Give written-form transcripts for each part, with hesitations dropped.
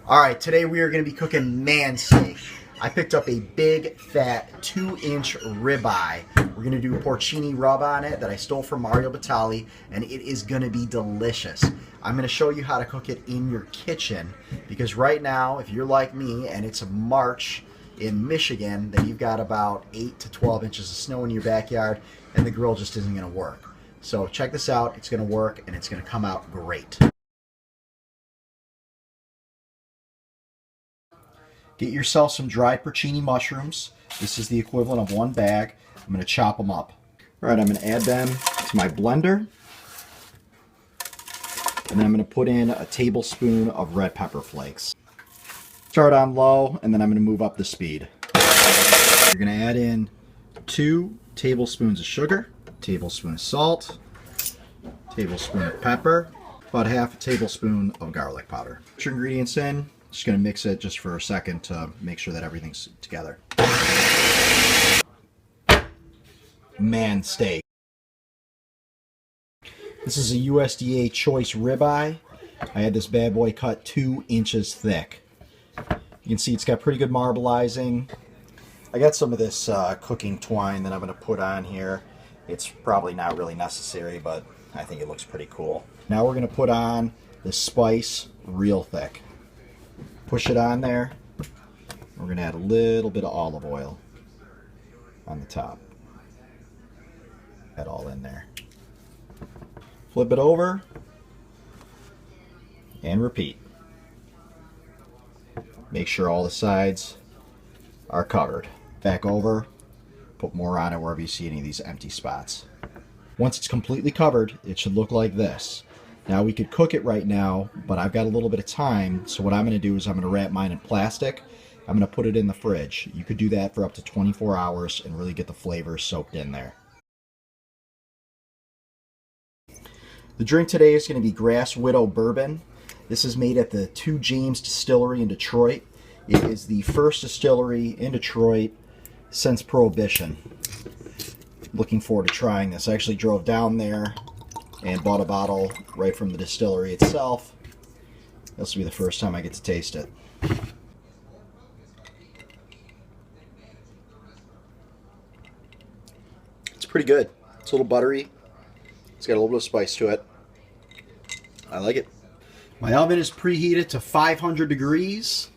All right, today we are going to be cooking man steak. I picked up a big, fat, 2-inch ribeye. We're going to do porcini rub on it that I stole from Mario Batali, and it is going to be delicious. I'm going to show you how to cook it in your kitchen, because right now, if you're like me and it's March in Michigan, then you've got about 8 to 12 inches of snow in your backyard, and the grill just isn't going to work. So check this out. It's going to work, and it's going to come out great. Get yourself some dried porcini mushrooms. This is the equivalent of 1 bag. I'm going to chop them up. All right, I'm going to add them to my blender. And then I'm going to put in a tablespoon of red pepper flakes. Start on low, and then I'm going to move up the speed. You're going to add in 2 tablespoons of sugar, tablespoon of salt, tablespoon of pepper, about half a tablespoon of garlic powder. Put your ingredients in. Just going to mix it just for a second to make sure that everything's together. Man steak. This is a USDA choice ribeye. I had this bad boy cut 2 inches thick. You can see it's got pretty good marbleizing. I got some of this cooking twine that I'm going to put on here. It's probably not really necessary, but I think it looks pretty cool. Now we're going to put on the spice real thick. Push it on there. We're going to add a little bit of olive oil on the top. Add all in there. Flip it over and repeat. Make sure all the sides are covered. Back over. Put more on it wherever you see any of these empty spots. Once it's completely covered, it should look like this. Now we could cook it right now, but I've got a little bit of time, so what I'm going to do is I'm going to wrap mine in plastic. I'm going to put it in the fridge. You could do that for up to 24 hours and really get the flavors soaked in there. The drink today is going to be Grass Widow Bourbon. This is made at the 2 James Distillery in Detroit. It is the first distillery in Detroit since Prohibition. Looking forward to trying this. I actually drove down there and bought a bottle right from the distillery itself. This will be the first time I get to taste it. It's pretty good. It's a little buttery. It's got a little bit of spice to it. I like it. My oven is preheated to 500 degrees.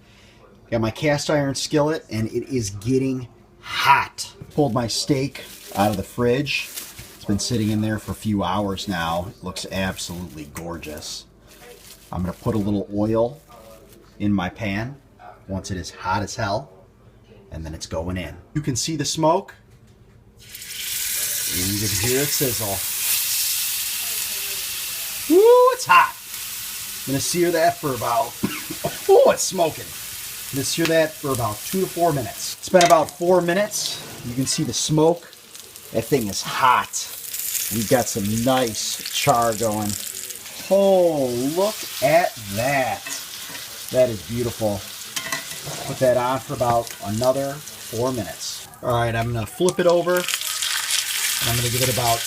Got my cast iron skillet, and it is getting hot. Pulled my steak out of the fridge. Been sitting in there for a few hours now. It looks absolutely gorgeous. I'm going to put a little oil in my pan once it is hot as hell, and then it's going in. You can see the smoke, and you can hear it sizzle. Woo, it's hot. I'm going to sear that for about, oh, it's smoking. I'm going to sear that for about 2 to 4 minutes. It's been about 4 minutes. You can see the smoke. That thing is hot. We've got some nice char going. Oh, look at that. That is beautiful. Put that on for about another 4 minutes. All right, I'm going to flip it over. And I'm going to give it about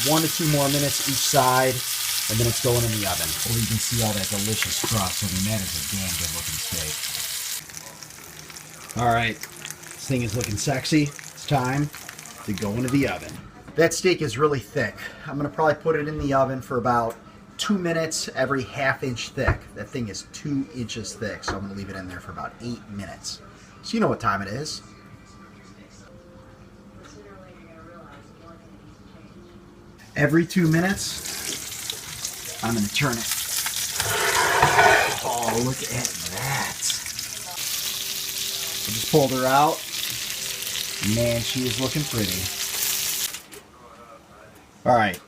1 to 2 more minutes each side. And then it's going in the oven. Oh, you can see all that delicious crust. I mean, that is a damn good looking steak. All right, this thing is looking sexy. It's time to go into the oven. That steak is really thick. I'm going to probably put it in the oven for about 2 minutes, every ½ inch thick. That thing is 2 inches thick, so I'm going to leave it in there for about 8 minutes. So you know what time it is. Every 2 minutes, I'm going to turn it. Oh, look at that. I just pulled her out. Man, she is looking pretty. All right,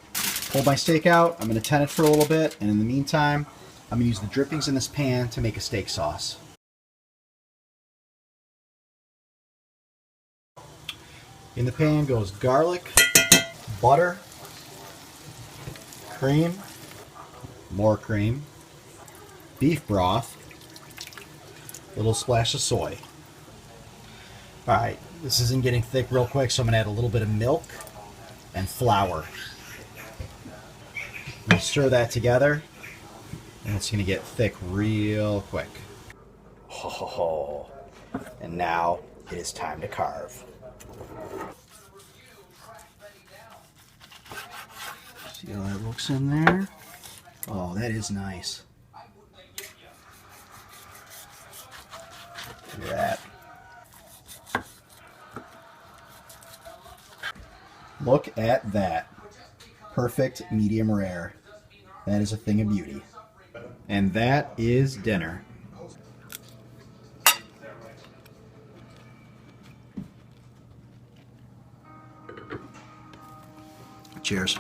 pulled my steak out. I'm going to tin it for a little bit, and in the meantime, I'm going to use the drippings in this pan to make a steak sauce. In the pan goes garlic, butter, cream, more cream, beef broth, a little splash of soy. All right, this isn't getting thick real quick, so I'm going to add a little bit of milk and flour. I'm going to stir that together, and it's going to get thick real quick. Oh, and now it is time to carve. See how that looks in there? Oh, that is nice. Look at that. Look at that. Perfect medium rare. That is a thing of beauty. And that is dinner. Cheers.